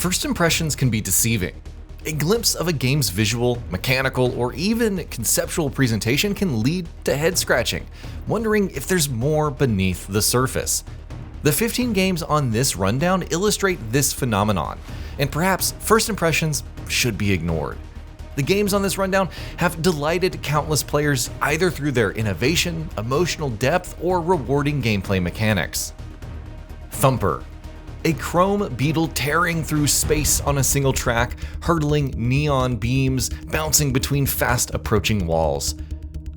First impressions can be deceiving. A glimpse of a game's visual, mechanical, or even conceptual presentation can lead to head scratching, wondering if there's more beneath the surface. The 15 games on this rundown illustrate this phenomenon, and perhaps first impressions should be ignored. The games on this rundown have delighted countless players either through their innovation, emotional depth, or rewarding gameplay mechanics. Thumper. A chrome beetle tearing through space on a single track, hurtling neon beams, bouncing between fast approaching walls.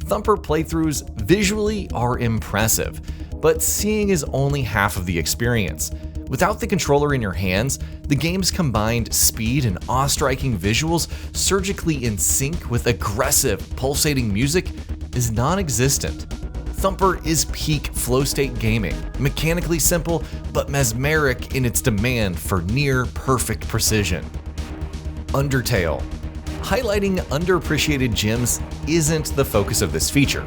Thumper playthroughs visually are impressive, but seeing is only half of the experience. Without the controller in your hands, the game's combined speed and awe-striking visuals, surgically in sync with aggressive, pulsating music, is non-existent. Thumper is peak flow state gaming, mechanically simple but mesmeric in its demand for near-perfect precision. Undertale. Highlighting underappreciated gems isn't the focus of this feature.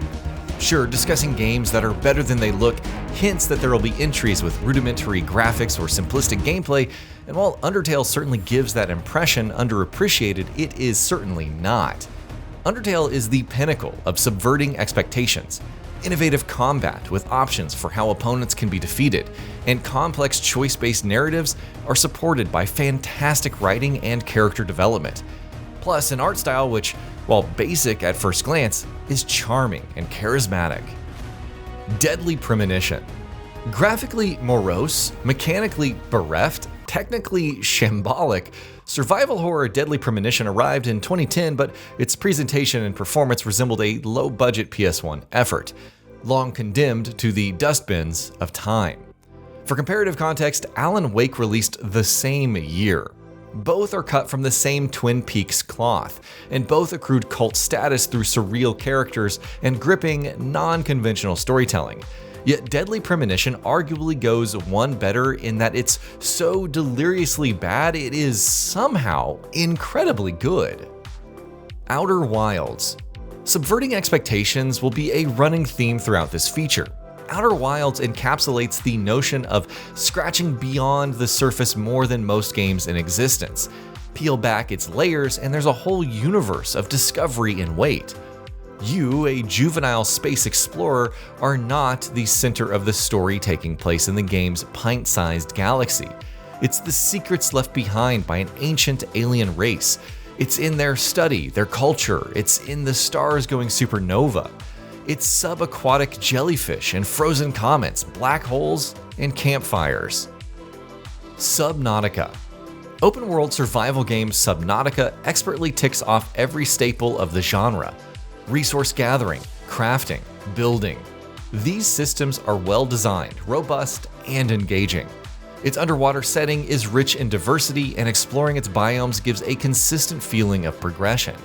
Sure, discussing games that are better than they look hints that there will be entries with rudimentary graphics or simplistic gameplay, and while Undertale certainly gives that impression underappreciated, it is certainly not. Undertale is the pinnacle of subverting expectations. Innovative combat with options for how opponents can be defeated, and complex choice-based narratives are supported by fantastic writing and character development. Plus, an art style which, while basic at first glance, is charming and charismatic. Deadly Premonition. Graphically morose, mechanically bereft, technically shambolic, survival horror Deadly Premonition arrived in 2010, but its presentation and performance resembled a low-budget PS1 effort, long condemned to the dustbins of time. For comparative context, Alan Wake released the same year. Both are cut from the same Twin Peaks cloth, and both accrued cult status through surreal characters and gripping, non-conventional storytelling. Yet Deadly Premonition arguably goes one better in that it's so deliriously bad it is somehow incredibly good. Outer Wilds. Subverting expectations will be a running theme throughout this feature. Outer Wilds encapsulates the notion of scratching beyond the surface more than most games in existence. Peel back its layers and there's a whole universe of discovery in wait. You, a juvenile space explorer, are not the center of the story taking place in the game's pint-sized galaxy. It's the secrets left behind by an ancient alien race. It's in their study, their culture, it's in the stars going supernova. It's subaquatic jellyfish and frozen comets, black holes, and campfires. Subnautica. Open-world survival game Subnautica expertly ticks off every staple of the genre. Resource gathering, crafting, building. These systems are well designed, robust, and engaging. Its underwater setting is rich in diversity, and exploring its biomes gives a consistent feeling of progression.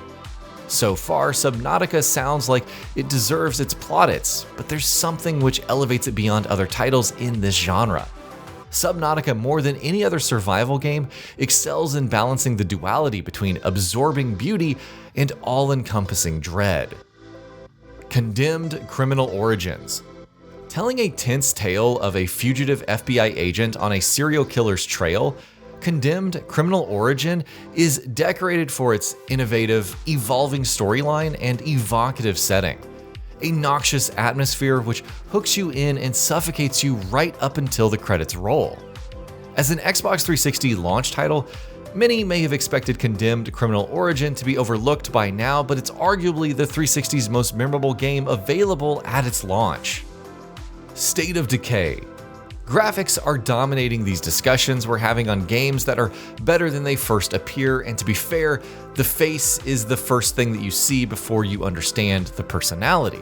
So far, Subnautica sounds like it deserves its plaudits, but there's something which elevates it beyond other titles in this genre. Subnautica, more than any other survival game, excels in balancing the duality between absorbing beauty and all-encompassing dread. Condemned Criminal Origins. Telling a tense tale of a fugitive FBI agent on a serial killer's trail, Condemned Criminal Origin is decorated for its innovative, evolving storyline and evocative setting. A noxious atmosphere which hooks you in and suffocates you right up until the credits roll. As an Xbox 360 launch title, many may have expected Condemned Criminal Origin to be overlooked by now, but it's arguably the 360's most memorable game available at its launch. State of Decay. Graphics are dominating these discussions we're having on games that are better than they first appear, and to be fair, the face is the first thing that you see before you understand the personality.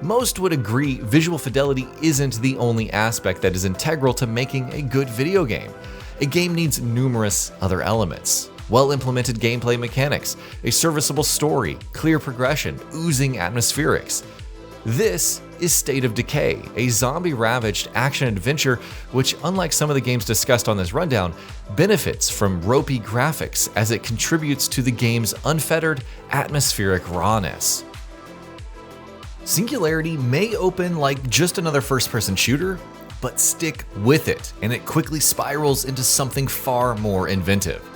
Most would agree visual fidelity isn't the only aspect that is integral to making a good video game. A game needs numerous other elements. Well-implemented gameplay mechanics, a serviceable story, clear progression, oozing atmospherics. This is State of Decay, a zombie-ravaged action-adventure which, unlike some of the games discussed on this rundown, benefits from ropey graphics as it contributes to the game's unfettered, atmospheric rawness. Singularity may open like just another first-person shooter, but stick with it, and it quickly spirals into something far more inventive.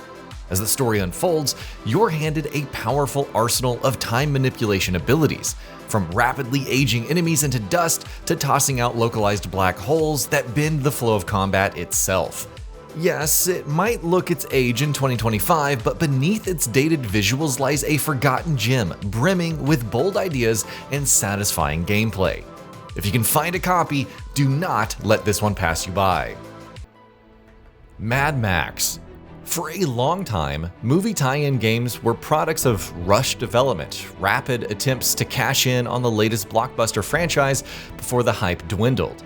As the story unfolds, you're handed a powerful arsenal of time manipulation abilities, from rapidly aging enemies into dust to tossing out localized black holes that bend the flow of combat itself. Yes, it might look its age in 2025, but beneath its dated visuals lies a forgotten gem brimming with bold ideas and satisfying gameplay. If you can find a copy, do not let this one pass you by. Mad Max. For a long time, movie tie-in games were products of rushed development, rapid attempts to cash in on the latest blockbuster franchise before the hype dwindled.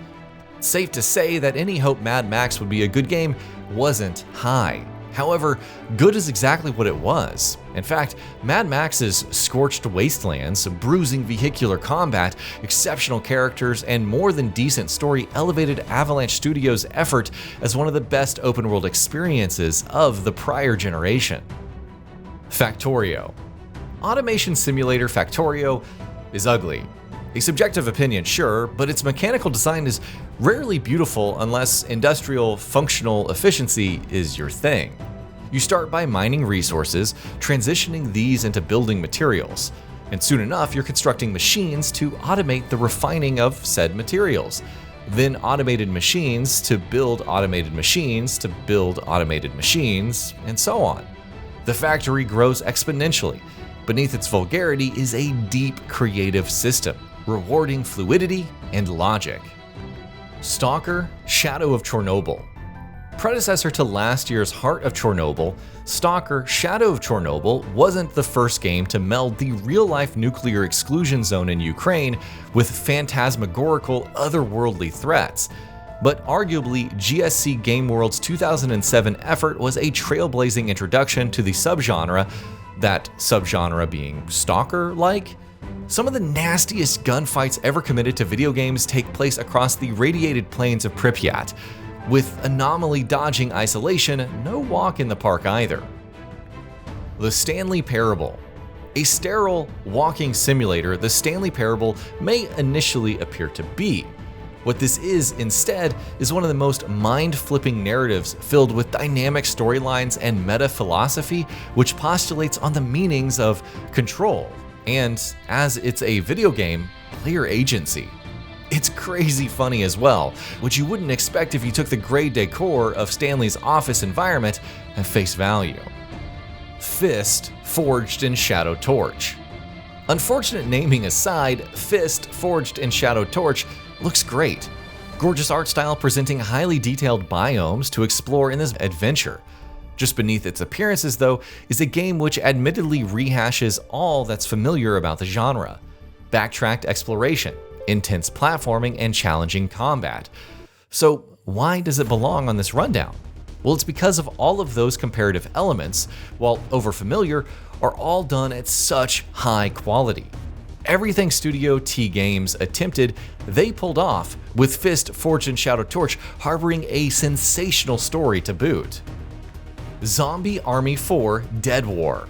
Safe to say that any hope Mad Max would be a good game wasn't high. However, good is exactly what it was. In fact, Mad Max's scorched wastelands, bruising vehicular combat, exceptional characters, and more than decent story elevated Avalanche Studios' effort as one of the best open-world experiences of the prior generation. Factorio. Automation simulator Factorio is ugly. A subjective opinion, sure, but its mechanical design is rarely beautiful unless industrial functional efficiency is your thing. You start by mining resources, transitioning these into building materials, and soon enough you're constructing machines to automate the refining of said materials. Then automated machines to build automated machines to build automated machines, and so on. The factory grows exponentially. Beneath its vulgarity is a deep creative system, rewarding fluidity and logic. Stalker: Shadow of Chernobyl. Predecessor to last year's Heart of Chernobyl, Stalker: Shadow of Chernobyl wasn't the first game to meld the real-life nuclear exclusion zone in Ukraine with phantasmagorical otherworldly threats. But arguably, GSC Game World's 2007 effort was a trailblazing introduction to the subgenre, that subgenre being Stalker-like. Some of the nastiest gunfights ever committed to video games take place across the radiated plains of Pripyat. With anomaly dodging isolation, no walk in the park either. The Stanley Parable. A sterile walking simulator, the Stanley Parable may initially appear to be. What this is instead is one of the most mind-flipping narratives filled with dynamic storylines and meta-philosophy which postulates on the meanings of control and, as it's a video game, player agency. It's crazy funny as well, which you wouldn't expect if you took the gray decor of Stanley's office environment at face value. Fist: Forged in Shadow Torch. Unfortunate naming aside, Fist: Forged in Shadow Torch looks great. Gorgeous art style presenting highly detailed biomes to explore in this adventure. Just beneath its appearances, though, is a game which admittedly rehashes all that's familiar about the genre. Backtracked exploration, intense platforming, and challenging combat. So why does it belong on this rundown? Well, it's because of all of those comparative elements, while overfamiliar, are all done at such high quality. Everything Studio T Games attempted, they pulled off, with Fist: Forged in Shadow Torch harboring a sensational story to boot. Zombie Army 4: Dead War.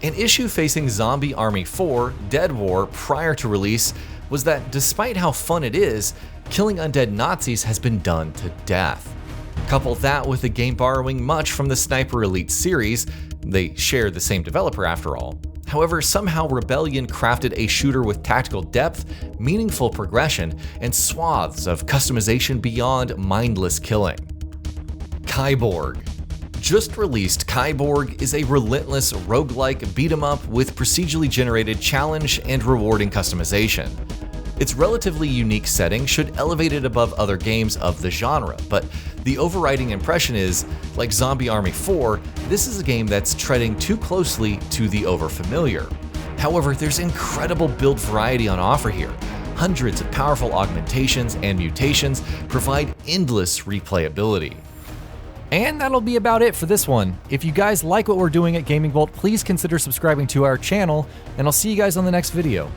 An issue facing Zombie Army 4: Dead War prior to release was that despite how fun it is, killing undead Nazis has been done to death. Couple that with the game borrowing much from the Sniper Elite series, they share the same developer after all. However, somehow Rebellion crafted a shooter with tactical depth, meaningful progression, and swaths of customization beyond mindless killing. Kyborg. Just released, Kyborg is a relentless roguelike beat-em-up with procedurally generated challenge and rewarding customization. Its relatively unique setting should elevate it above other games of the genre, but the overriding impression is, like Zombie Army 4, this is a game that's treading too closely to the overfamiliar. However, there's incredible build variety on offer here. Hundreds of powerful augmentations and mutations provide endless replayability. And that'll be about it for this one. If you guys like what we're doing at GamingBolt, please consider subscribing to our channel, and I'll see you guys on the next video.